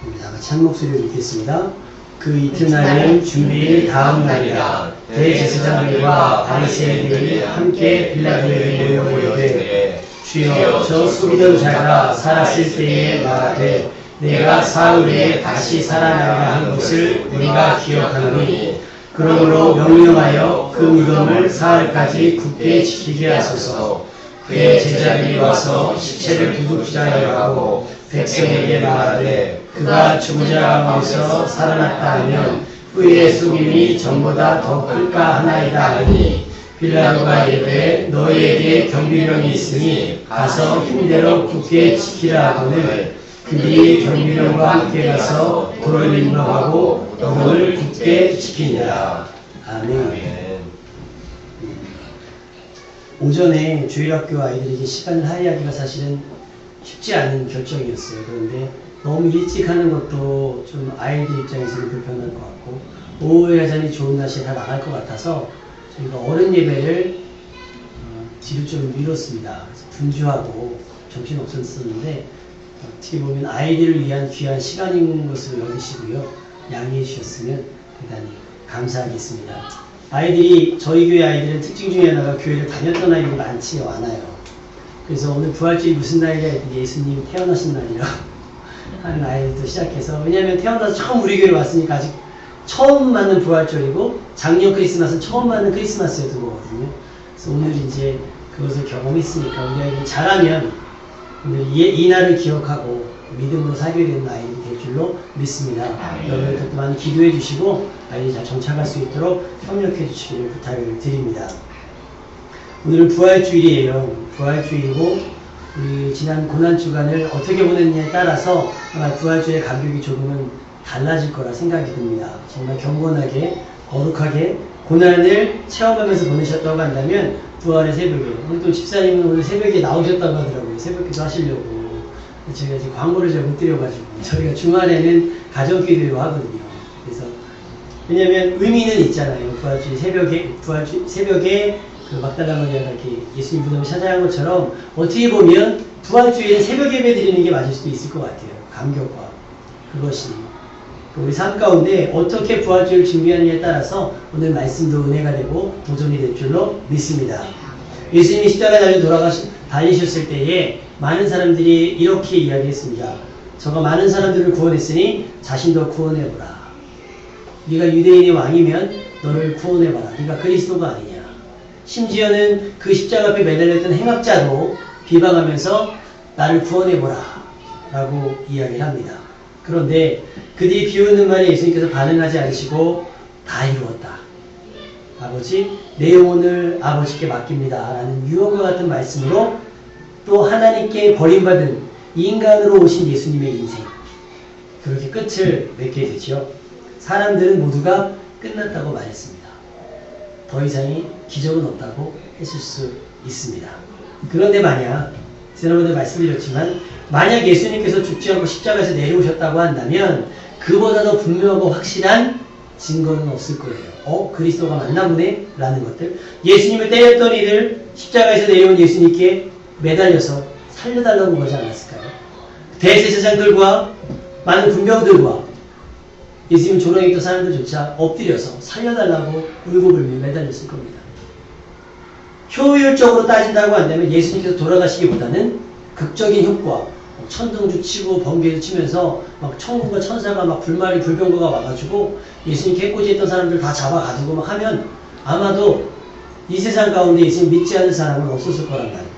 우리 다 같이 한 목소리로 읽겠습니다. 그 이튿날은 준비일 다음 날이라 대제사장들과 바리새인들이 함께 빌라도에게 모여되 주여 저 속이던 자가 살았을 때에 말하되 내가 사흘에 다시 살아나리라 한 것을 우리가 기억하노니 그러므로 명령하여 그 무덤을 사흘까지 굳게 지키게 하소서. 그의 제자들이 와서 시체를 부둥키자 하고 백성에게 말하되 그가 죽은 자 가운데서 살아났다 하면 그의 속임이 전보다 더 클까 하나이다 하니 빌라도가 이르되 너희에게 경비병이 있으니 가서 힘대로 굳게 지키라 하거늘 그들이 경비병과 함께 가서 돌을 인도하고 무덤을 굳게 지키니라. 아멘. 오전에 주일학교 아이들에게 시간을 할애하기가 사실은 쉽지 않은 결정이었어요. 그런데 너무 일찍 하는 것도 좀 아이들 입장에서는 불편할 것 같고 오후에 하자니 좋은 날씨에 다 나갈 것 같아서 저희가 어른 예배를 뒤로 좀 미뤘습니다. 분주하고 정신없었는데 어떻게 보면 아이들을 위한 귀한 시간인 것을 여기시고요. 양해해 주셨으면 대단히 감사하겠습니다. 아이들이 저희 교회 아이들의 특징 중에 하나가 교회를 다녔던 아이들이 많지 않아요. 그래서 오늘 부활주일 무슨 날이냐 했더니 예수님이 태어나신 날이라 하는 아이들도 시작해서 왜냐하면 태어나서 처음 우리 교회에 왔으니까 아직 처음 맞는 부활절이고 작년 크리스마스는 처음 맞는 크리스마스였던 거거든요. 그래서 오늘 이제 그것을 경험했으니까 우리 아이들이 잘하면 오늘 이 날을 기억하고 믿음으로 살게 되는 아이들이 될 줄로 믿습니다. 여러분들도 많이 기도해 주시고 아이들이 잘 정착할 수 있도록 협력해 주시기를 부탁을 드립니다. 오늘은 부활주일이에요. 부활주일이고 우리 지난 고난주간을 어떻게 보냈느냐에 따라서 아마 부활주일의 감격이 조금은 달라질 거라 생각이 듭니다. 정말 경건하게 거룩하게 고난을 체험하면서 보내셨다고 한다면 부활의 새벽에 오늘 또 집사님은 오늘 새벽에 나오셨다고 하더라고요. 새벽기도 하시려고. 저희가 이제 광고를 잘 못 드려가지고 저희가 주말에는 가정기도회로 하거든요. 그래서 왜냐하면 의미는 있잖아요. 부활주일 새벽에 그 막달라 마리아가 이렇게 예수님 무덤을 찾아간 것처럼 어떻게 보면 부활주일에 새벽 예배 드리는 게 맞을 수도 있을 것 같아요. 감격과 그것이 우리 삶 가운데 어떻게 부활주일을 준비하느냐에 따라서 오늘 말씀도 은혜가 되고 도전이 될 줄로 믿습니다. 예수님이 십자가 달려 달리셨을 때에 많은 사람들이 이렇게 이야기했습니다. 저가 많은 사람들을 구원했으니 자신도 구원해보라. 네가 유대인의 왕이면 너를 구원해봐라. 네가 그리스도가 아니냐. 심지어는 그 십자가 앞에 매달렸던 행악자도 비방하면서 나를 구원해보라 라고 이야기를 합니다. 그런데 그들이 비웃는 말에 예수님께서 반응하지 않으시고 다 이루었다. 아버지 내 영혼을 아버지께 맡깁니다 라는 유언과 같은 말씀으로 또 하나님께 버림받은 인간으로 오신 예수님의 인생 그렇게 끝을 맺게 되죠. 사람들은 모두가 끝났다고 말했습니다. 더 이상의 기적은 없다고 했을 수 있습니다. 그런데 만약 지난번에 말씀드렸지만 만약 예수님께서 죽지 않고 십자가에서 내려오셨다고 한다면 그보다 더 분명하고 확실한 증거는 없을 거예요. 그리스도가 맞나 보네? 라는 것들. 예수님을 때렸던 이들 십자가에서 내려온 예수님께 매달려서 살려달라고 그러지 않았을까요? 대제사장들과 많은 군병들과 예수님 조롱에 있던 사람들조차 엎드려서 살려달라고 울고불며 매달렸을 겁니다. 효율적으로 따진다고 한다면 예수님께서 돌아가시기보다는 극적인 효과, 천둥도 치고 번개도 치면서 막 천군과 천사가 막 불말이 불병거가 와가지고 예수님 해코지했던 사람들 다 잡아가지고 막 하면 아마도 이 세상 가운데 예수님 믿지 않는 사람은 없었을 거란 말입니다.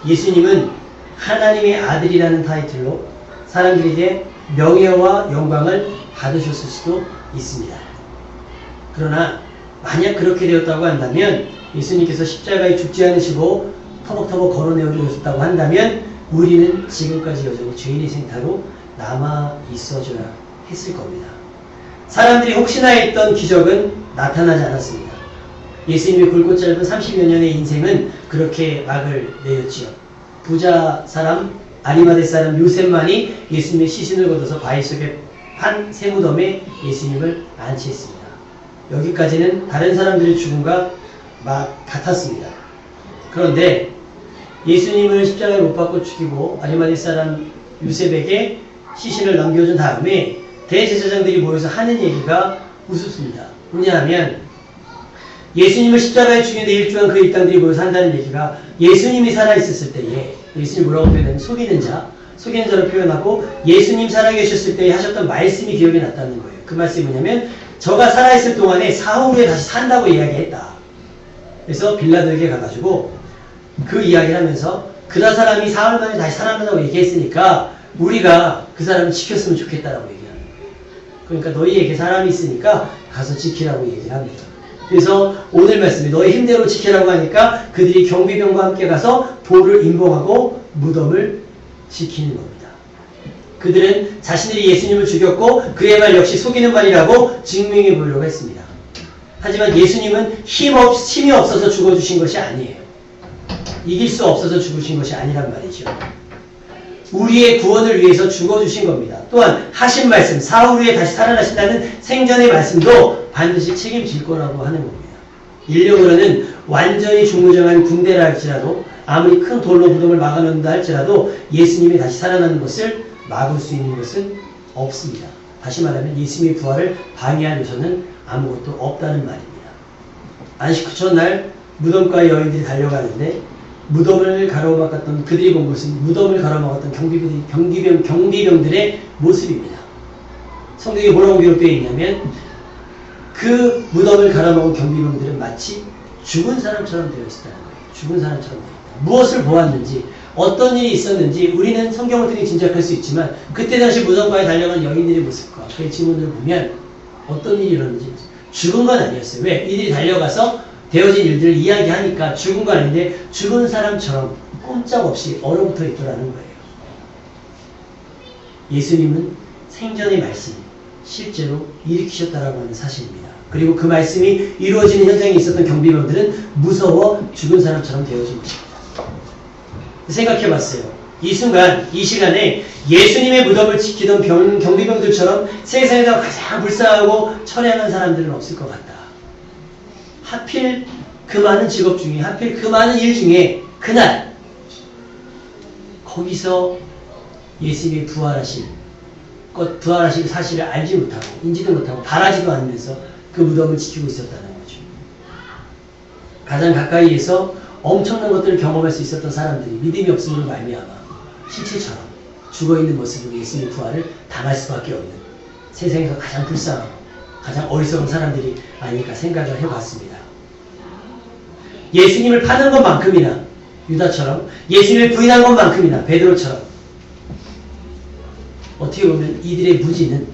예수님은 하나님의 아들이라는 타이틀로 사람들에게 명예와 영광을 받으셨을 수도 있습니다. 그러나 만약 그렇게 되었다고 한다면 예수님께서 십자가에 죽지 않으시고 터벅터벅 걸어내어 주셨다고 한다면 우리는 지금까지 여전히 죄인의 생태로 남아 있어줘야 했을 겁니다. 사람들이 혹시나 했던 기적은 나타나지 않았습니다. 예수님의 굵고 짧은 30여 년의 인생은 그렇게 막을 내렸지요. 부자 사람, 아리마대 사람 요셉만이 예수님의 시신을 걷어서 바위 속에 판 세무덤에 예수님을 안치했습니다. 여기까지는 다른 사람들의 죽음과 같았습니다. 그런데 예수님을 십자가에 못 박고 죽이고 아리마대 사람 요셉에게 시신을 넘겨준 다음에 대제사장들이 모여서 하는 얘기가 우습습니다. 뭐냐하면 예수님을 십자가에 죽이는데 일조한 그 일당들이 모여서 한다는 얘기가 예수님이 살아있었을 때에 예수님 뭐라고 표현하면 속이는 자로 표현하고 예수님 살아계셨을 때에 하셨던 말씀이 기억이 났다는 거예요. 그 말씀이 뭐냐면 저가 살아있을 동안에 사흘 후에 다시 산다고 이야기했다. 그래서 빌라도에게 가가지고 그 이야기를 하면서 그다 사람이 사흘 만에 다시 살아난다고 얘기했으니까 우리가 그 사람을 지켰으면 좋겠다라고 얘기하는 거예요. 그러니까 너희에게 사람이 있으니까 가서 지키라고 얘기를 합니다. 그래서 오늘 말씀에 너희 힘대로 지키라고 하니까 그들이 경비병과 함께 가서 돌을 임봉하고 무덤을 지키는 겁니다. 그들은 자신들이 예수님을 죽였고 그의 말 역시 속이는 말이라고 증명해 보려고 했습니다. 하지만 예수님은 힘이 없어서 죽어주신 것이 아니에요. 이길 수 없어서 죽으신 것이 아니란 말이죠. 우리의 구원을 위해서 죽어주신 겁니다. 또한 하신 말씀, 사흘 후에 다시 살아나신다는 생전의 말씀도 반드시 책임질 거라고 하는 겁니다. 인력으로는 완전히 중무정한 군대라 할지라도 아무리 큰 돌로 무덤을 막아놓는다 할지라도 예수님이 다시 살아나는 것을 막을 수 있는 것은 없습니다. 다시 말하면 예수님의 부활을 방해할 요소는 아무것도 없다는 말입니다. 안식 후 첫날 무덤가에 여인들이 달려가는데 무덤을 가로막았던 그들이 본 것은 무덤을 가로막았던 경비병들의 모습입니다. 성경에 뭐라고 기록되어 있냐면 그 무덤을 가로막은 경비병들은 마치 죽은 사람처럼 되어 있었다는 거예요. 죽은 사람처럼 되어 있다. 무엇을 보았는지 어떤 일이 있었는지 우리는 성경을 통해 짐작할 수 있지만 그때 당시 무덤가에 달려간 여인들의 모습과 그의 지문을 보면 어떤 일이 일어났는지 죽은 건 아니었어요. 왜? 이들이 달려가서 되어진 일들을 이야기하니까 죽은 건 아닌데 죽은 사람처럼 꼼짝없이 얼어붙어 있더라는 거예요. 예수님은 생전의 말씀 실제로 일으키셨다라고 하는 사실입니다. 그리고 그 말씀이 이루어지는 현장에 있었던 경비병들은 무서워 죽은 사람처럼 되어진 것입니다. 생각해봤어요. 이 순간, 이 시간에 예수님의 무덤을 지키던 경비병들처럼 세상에서 가장 불쌍하고 처량한 사람들은 없을 것 같다. 하필 그 많은 직업 중에, 하필 그 많은 일 중에 그날 거기서 예수님이 부활하신 사실을 알지 못하고 인지도 못하고 바라지도 않으면서 그 무덤을 지키고 있었다는 거죠. 가장 가까이에서 엄청난 것들을 경험할 수 있었던 사람들이 믿음이 없음으로 말미암아 실체처럼 죽어있는 모습으로 예수님의 부활을 당할 수밖에 없는 세상에서 가장 불쌍하고 가장 어리석은 사람들이 아닐까 생각을 해봤습니다. 예수님을 파는 것만큼이나 유다처럼 예수님을 부인한 것만큼이나 베드로처럼 어떻게 보면 이들의 무지는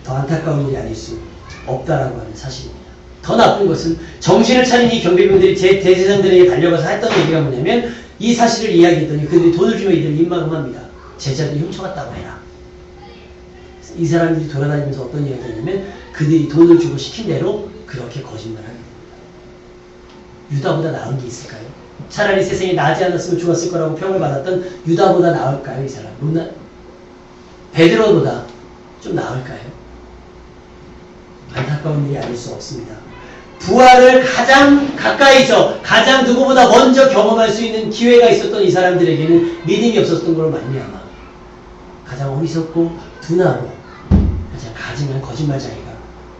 더 안타까운 일이 아닐 수 없다라고 하는 사실입니다. 더 나쁜 것은 정신을 차린 이 경비병들이 대제사장들에게 달려가서 했던 얘기가 뭐냐면 이 사실을 이야기했더니 그들이 돈을 주면 이들을 입막음합니다. 제자들이 훔쳐갔다고 해라. 이 사람들이 돌아다니면서 어떤 이야기를 하냐면 그들이 돈을 주고 시킨 대로 그렇게 거짓말을 합니다. 유다보다 나은 게 있을까요? 차라리 세상에 나지 않았으면 좋았을 거라고 평을 받았던 유다보다 나을까요? 이 사람? 베드로보다 좀 나을까요? 안타까운 일이 아닐 수 없습니다. 부활을 가장 가까이서 가장 누구보다 먼저 경험할 수 있는 기회가 있었던 이 사람들에게는 믿음이 없었던 걸로 말미암아 가장 어리석고 둔하고 가장 가증한 거짓말쟁이가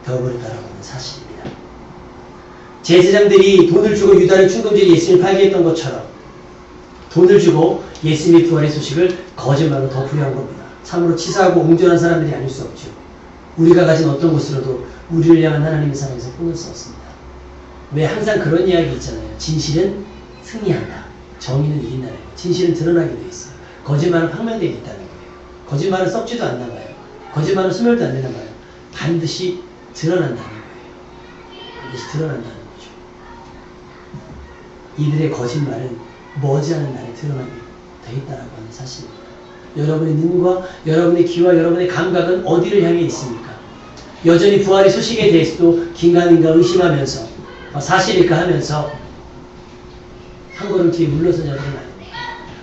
되어버렸다라고 하는 사실입니다. 제사장들이 돈을 주고 유다를 충동질이 예수님을 팔게 했던 것처럼 돈을 주고 예수님의 부활의 소식을 거짓말로 덮으려 한 겁니다. 참으로 치사하고 옹졸한 사람들이 아닐 수 없죠. 우리가 가진 어떤 것으로도 우리를 향한 하나님의 사랑에서 끊을 수 없습니다. 왜 항상 그런 이야기 있잖아요. 진실은 승리한다. 정의는 이긴다는 거예요. 진실은 드러나게 돼 있어요. 거짓말은 판명되게 있다는 거예요. 거짓말은 썩지도 않나 봐요. 거짓말은 소멸도 안 되나 봐요. 반드시 드러난다는 거예요. 반드시 드러난다는 거죠. 이들의 거짓말은 머지않은 날에 드러나게 돼 있다라고 하는 사실입니다. 여러분의 눈과 여러분의 귀와 여러분의 감각은 어디를 향해 있습니까? 여전히 부활의 소식에 대해서도 긴가민가 의심하면서 사실일까 하면서 한 걸음 뒤에 물러선 자들은 아닙니다.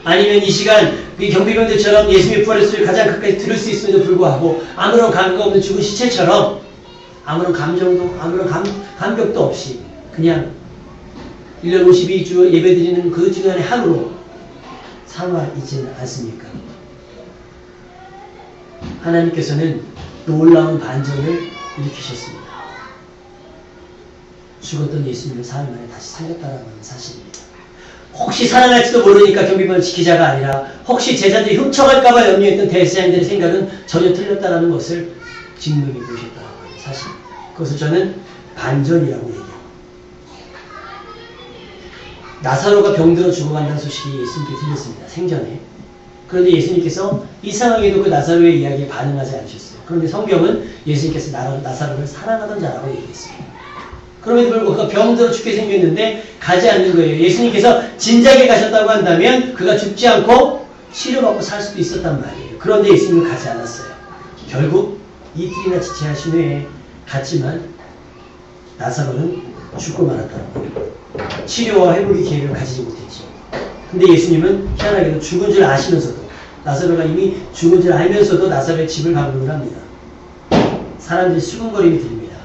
아니면 이 시간 이 경비병들처럼 예수님의 부활의 소식을 가장 가까이 들을 수 있음에도 불구하고 아무런 감각 없는 죽은 시체처럼 아무런 감정도 아무런 감격도 없이 그냥 1년 52주 예배드리는 그 주간의 하루로 삼아 있지는 않습니까? 하나님께서는 놀라운 반전을 일으키셨습니다. 죽었던 예수님을 사흘 만에 다시 살렸다는 사실입니다. 혹시 살아날지도 모르니까 경비병을 지키자가 아니라 혹시 제자들이 훔쳐갈까봐 염려했던 대제사장들의 생각은 전혀 틀렸다는 것을 증명해 보셨다는 사실. 그것을 저는 반전이라고 얘기합니다. 나사로가 병들어 죽어간다는 소식이 예수님께 들렸습니다. 생전에. 그런데 예수님께서 이상하게도 그 나사로의 이야기에 반응하지 않으셨어요. 그런데 성경은 예수님께서 나사로를 사랑하던 자라고 얘기했습니다. 그럼에도 불구하고 병들어 죽게 생겼는데 가지 않는 거예요. 예수님께서 진작에 가셨다고 한다면 그가 죽지 않고 치료받고 살 수도 있었단 말이에요. 그런데 예수님은 가지 않았어요. 결국 이틀이나 지체하신 후에 갔지만 나사로는 죽고 말았다는 거예요. 치료와 회복의 기회를 가지지 못했죠. 근데 예수님은 희한하게도 죽은 줄 아시면서도 나사로가 이미 죽은 줄 알면서도 나사로의 집을 방문을 합니다. 사람들이 수군거림이 들립니다.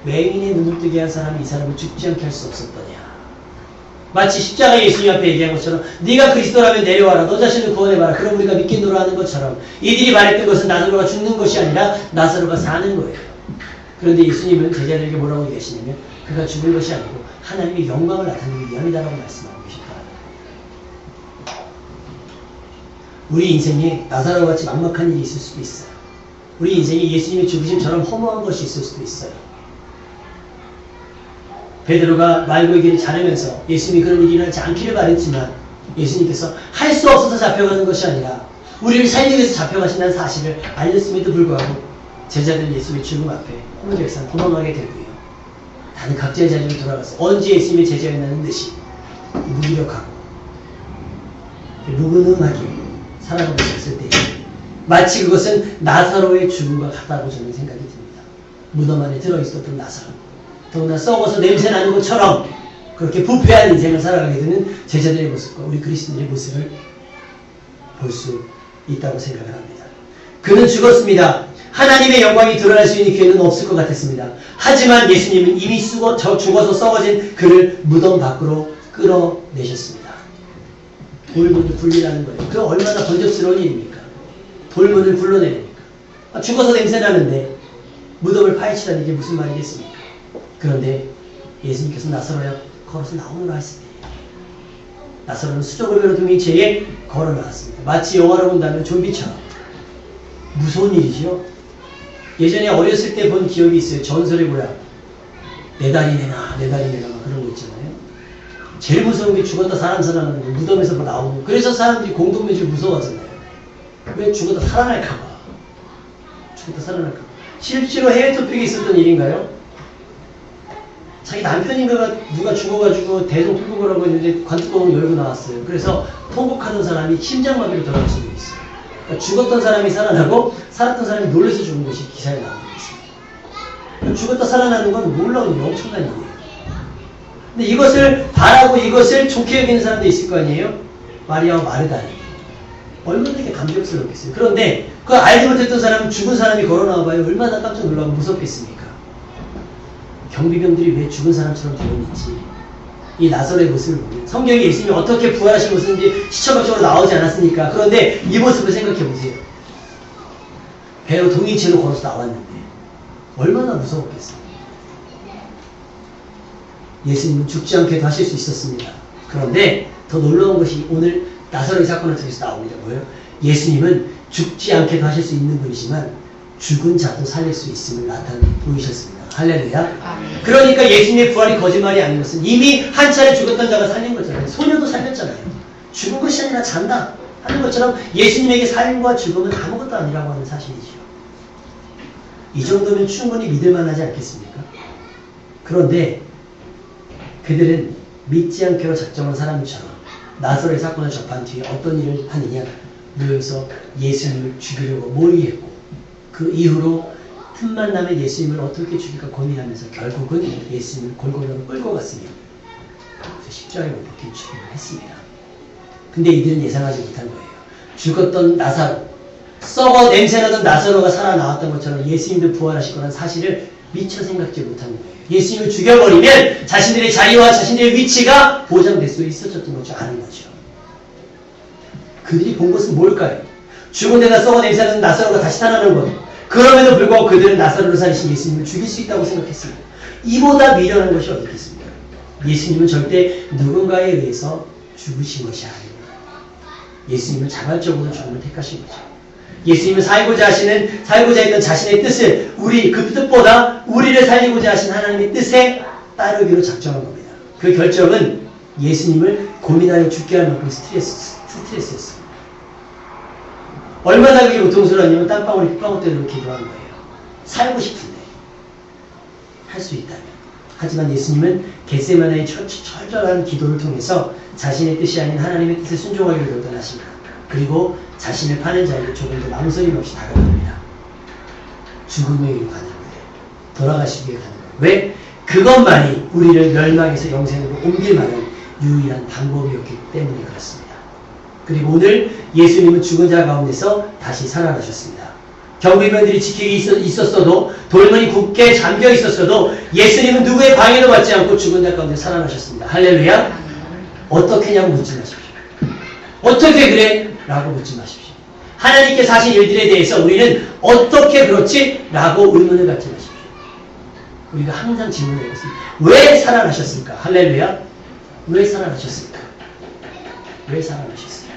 맹인의 눈을 뜨게 한 사람이 이 사람을 죽지 않게 할 수 없었더냐. 마치 십자가에 예수님 앞에 얘기한 것처럼 네가 그리스도라면 내려와라. 너 자신을 구원해봐라. 그럼 우리가 믿겠노라 하는 것처럼 이들이 말했던 것은 나사로가 죽는 것이 아니라 나사로가 사는 거예요. 그런데 예수님은 제자들에게 뭐라고 얘기하시냐면 그가 죽은 것이 아니고 하나님의 영광을 나타내기 위함이다라고 말씀하고 계십니다. 우리 인생에 나사로와 같이 막막한 일이 있을 수도 있어요. 우리 인생에 예수님의 죽으심처럼 허무한 것이 있을 수도 있어요. 베드로가 말고기를 자르면서 예수님이 그런 일이 일어나지 않기를 바랬지만 예수님께서 할 수 없어서 잡혀가는 것이 아니라 우리를 살리기 위해서 잡혀가신다는 사실을 알렸음에도 불구하고 제자들은 예수님의 죽음 앞에 홍제역산 도망가게 되고요. 다들 각자의 자리로 돌아가서 언제 예수님의 제자였나는 듯이 무기력하고 무근음하게 살아가고 있었을 때 마치 그것은 나사로의 죽음과 같다고 저는 생각이 듭니다. 무덤 안에 들어있었던 나사로 더구나 썩어서 냄새나는 것처럼 그렇게 부패한 인생을 살아가게 되는 제자들의 모습과 우리 그리스도인의 모습을 볼 수 있다고 생각을 합니다. 그는 죽었습니다. 하나님의 영광이 드러날 수 있는 기회는 없을 것 같았습니다. 하지만 예수님은 이미 죽어서 썩어진 그를 무덤 밖으로 끌어내셨습니다. 돌문을 굴리라는 거예요. 그 얼마나 번쩍스러운 일입니까? 돌문을 굴러내립니까? 죽어서 냄새나는데 무덤을 파헤치라는 이게 무슨 말이겠습니까? 그런데 예수님께서 나사로야 걸어서 나오노라 했을 때 나사로는 수족을 베어둔 채에 걸어 나왔습니다. 마치 영화로 본다면 좀비처럼 무서운 일이죠. 예전에 어렸을 때 본 기억이 있어요. 전설의 고향 내 다리 내놔 내 다리 내놔 그런 거 있잖아요. 제일 무서운 게 죽었다 사람 살아나는 거 무덤에서 나오고 그래서 사람들이 공동묘지를 무서워하잖아요. 왜 죽었다 살아날까봐 죽었다 살아날까봐. 실제로 해외 토픽에 있었던 일인가요? 자기 남편인가가 누가 죽어가지고 대성 통곡을 하고 있는데 관뚜껑을 열고 나왔어요. 그래서 통곡하던 사람이 심장마비로 돌아갈 수도 있어요. 그러니까 죽었던 사람이 살아나고 살았던 사람이 놀라서 죽은 것이 기사에 나오고 있습니다. 죽었다 살아나는 건 놀라운 일, 엄청난 일이에요. 근데 이것을 바라고 이것을 좋게 여기는 사람도 있을 거 아니에요? 마리아와 마르다니. 얼마나 이렇게 감격스럽겠어요. 그런데 그걸 알지 못했던 사람은 죽은 사람이 걸어 나와봐요. 얼마나 깜짝 놀라고 무섭겠습니까? 경비병들이 왜 죽은 사람처럼 되어있는지 이 나사로의 모습을 보면 성경에 예수님이 어떻게 부활하신 모습인지 시처막적으로 나오지 않았습니까? 그런데 이 모습을 생각해 보세요. 배로 동인체로 걸어서 나왔는데 얼마나 무서웠겠어요. 예수님은 죽지 않게도 하실 수 있었습니다. 그런데 더 놀라운 것이 오늘 나사로의 사건을 통해서 나옵니다. 뭐예요? 예수님은 죽지 않게도 하실 수 있는 분이지만 죽은 자도 살릴 수 있음을 보이셨습니다. 할렐루야. 그러니까 예수님의 부활이 거짓말이 아닌 것은 이미 한 차례 죽었던 자가 살린 거잖아요. 소녀도 살렸잖아요. 죽은 것이 아니라 잔다 하는 것처럼 예수님에게 삶과 죽음은 아무것도 아니라고 하는 사실이죠. 이 정도면 충분히 믿을만하지 않겠습니까? 그런데 그들은 믿지 않기로 작정한 사람처럼 나사로의 사건을 접한 뒤에 어떤 일을 하느냐, 모여서 예수님을 죽이려고 몰이했고 그 이후로 틈만 나면 예수님을 어떻게 죽일까 고민하면서 결국은 예수님을 골고루 끌고 갔으며 십자가에 못 박힌 죽임을 했습니다. 근데 이들은 예상하지 못한 거예요. 죽었던 나사로, 썩어 냄새나던 나사로가 살아나왔던 것처럼 예수님도 부활하실 거라는 사실을 미처 생각지 못한 거예요. 예수님을 죽여버리면 자신들의 자리와 자신들의 위치가 보장될 수 있었던 것을 아는 거죠. 그들이 본 것은 뭘까요? 죽은 데다 썩어 냄새나는 나사로가 다시 살아나는 것. 그럼에도 불구하고 그들은 나사로를 살리신 예수님을 죽일 수 있다고 생각했습니다. 이보다 미련한 것이 어디 있겠습니까? 예수님은 절대 누군가에 의해서 죽으신 것이 아닙니다. 예수님은 자발적으로 죽음을 택하신 거죠. 예수님은 살고자 했던 자신의 뜻을 그 뜻보다 우리를 살리고자 하신 하나님의 뜻에 따르기로 작정한 겁니다. 그 결정은 예수님을 고민하여 죽게 할 만큼 스트레스였습니다. 얼마나 그게 고통스러웠냐면 땀방울이 핏방울 때로 기도한 거예요. 살고 싶은데 할 수 있다면. 하지만 예수님은 겟세마네의 철저한 기도를 통해서 자신의 뜻이 아닌 하나님의 뜻에 순종하기를 결단하십니다. 그리고 자신을 파는 자에게 조금 더 망설임 없이 다가갑니다. 죽음의 길로 가는 거예요. 돌아가시기 위해 가는 거예요. 왜? 그것만이 우리를 멸망에서 영생으로 옮길 만한 유일한 방법이었기 때문에 그렇습니다. 그리고 오늘 예수님은 죽은 자 가운데서 다시 살아나셨습니다. 경비병들이 지키기 있었어도 돌문이 굳게 잠겨 있었어도 예수님은 누구의 방해도 받지 않고 죽은 자 가운데 살아나셨습니다. 할렐루야. 어떻게냐고 묻지 마십시오. 어떻게 그래? 라고 묻지 마십시오. 하나님께서 하신 일들에 대해서 우리는 어떻게 그렇지? 라고 의문을 갖지 마십시오. 우리가 항상 질문을 해봤습니다. 왜 살아나셨을까? 할렐루야. 왜 살아나셨을까? 왜 살아나셨을까?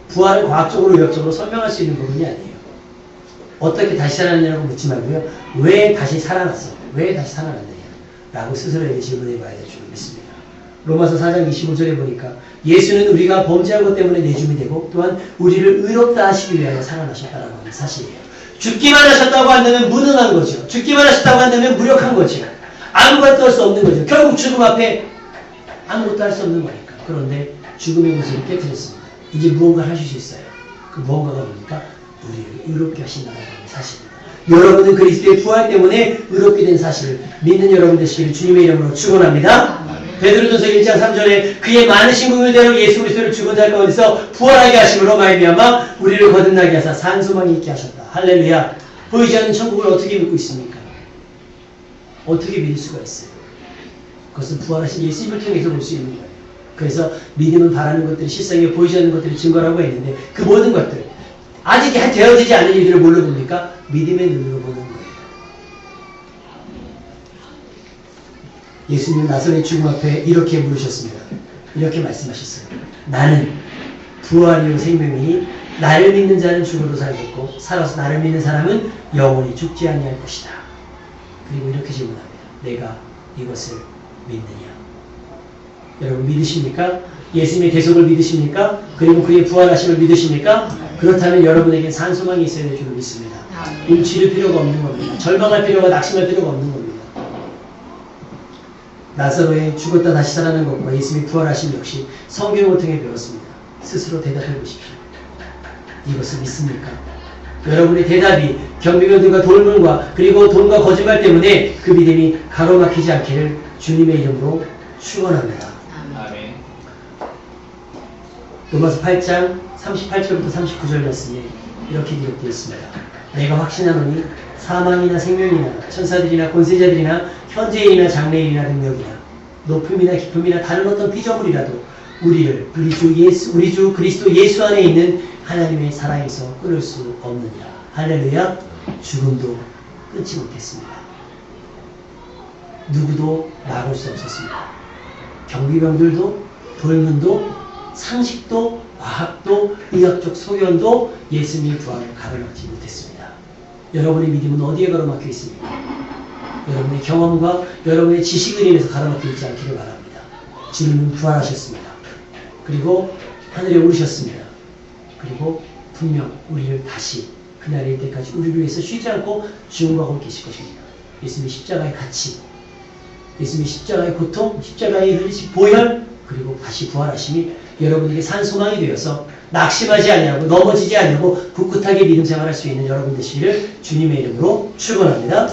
부활을 과학적으로 의학적으로 설명할 수 있는 부분이 아니에요. 어떻게 다시 살아났냐고 묻지 말고요. 왜 다시 살아났어? 왜 다시 살아났느냐? 라고 스스로에게 질문해 봐야 될 줄 믿습니다. 로마서 4장 25절에 보니까 예수는 우리가 범죄한 것 때문에 내줌이 되고 또한 우리를 의롭다 하시기 위하여 살아나셨다는 건 사실이에요. 죽기만 하셨다고 한다면 무능한 거죠. 죽기만 하셨다고 한다면 무력한 거죠. 아무것도 할 수 없는 거죠. 결국 죽음 앞에 아무것도 할 수 없는 거니까. 그런데 죽음의 모습을 깨뜨렸습니다. 이제 무언가를 하실 수 있어요. 그 무언가가 뭡니까? 우리를 의롭게 하신다는 사실입니다. 여러분은 그리스도의 부활 때문에 의롭게 된 사실을 믿는 여러분 되시기를 주님의 이름으로 축원합니다. 베드로전서 1장 3절에 그의 많으신 긍휼대로 예수 그리스도를 죽은 자 가운데서 부활하게 하심으로 말미암아 우리를 거듭나게 하사 산소망이 있게 하셨다. 할렐루야. 보이지 않는 천국을 어떻게 믿고 있습니까? 어떻게 믿을 수가 있어요? 그것은 부활하신 예수님을 통해서 볼 수 있는 거예요. 그래서 믿음은 바라는 것들이 실상에 보이지 않는 것들이 증거라고 했는데 그 모든 것들 아직 되어지지 않은 일들을 뭘로 봅니까? 믿음의 눈으로 보는 거예요. 예수님은 나사로의 죽음 앞에 이렇게 물으셨습니다. 이렇게 말씀하셨어요. 나는 부활이요 생명이니 나를 믿는 자는 죽어도 살겠고 살아서 나를 믿는 사람은 영원히 죽지 아니할 것이다. 그리고 이렇게 질문합니다. 내가 이것을 믿느냐? 여러분 믿으십니까? 예수님의 대속을 믿으십니까? 그리고 그의 부활하심을 믿으십니까? 그렇다면 여러분에게 산소망이 있어야 될 줄 믿습니다. 움츠릴 필요가 없는 겁니다. 절망할 필요가 낙심할 필요가 없는 겁니다. 나사로의 죽었다 다시 살아난 것과 예수님의 부활하심 역시 성경을 통해 배웠습니다. 스스로 대답해 보십시오. 이것을 믿습니까? 여러분의 대답이 경비병들과 돌문과 그리고 돈과 거짓말 때문에 그 믿음이 가로막히지 않기를 주님의 이름으로 축원합니다. 아멘. 로마서 8장 38절부터 39절 말씀에 이렇게 기록되어 있습니다. 내가 확신하노니 사망이나 생명이나 천사들이나 권세자들이나 현재인이나 장래인이나 능력이나 높음이나 깊음이나 다른 어떤 피조물이라도 우리를 우리 주 그리스도 예수 안에 있는 하나님의 사랑에서 끊을 수 없느니라. 할렐루야. 죽음도 끊지 못했습니다. 누구도 막을 수 없었습니다. 경비병들도 돌문도 상식도 과학도 의학적 소견도 예수님의 부활을 가로막지 못했습니다. 여러분의 믿음은 어디에 가로막혀 있습니까? 여러분의 경험과 여러분의 지식을 인해서 가로막혀 있지 않기를 바랍니다. 주님은 부활하셨습니다. 그리고 하늘에 오르셨습니다. 그리고 분명 우리를 다시 그날에 일 때까지 우리를 위해서 쉬지 않고 죽음과 함께 계실 것입니다. 예수님의 십자가의 가치, 예수님의 십자가의 고통, 십자가의 흘리신 보혈, 그리고 다시 부활하심이 여러분에게 산 소망이 되어서 낙심하지 아니하고 넘어지지 아니하고 굳굳하게 믿음 생활할 수 있는 여러분 되시기를 주님의 이름으로 축원합니다.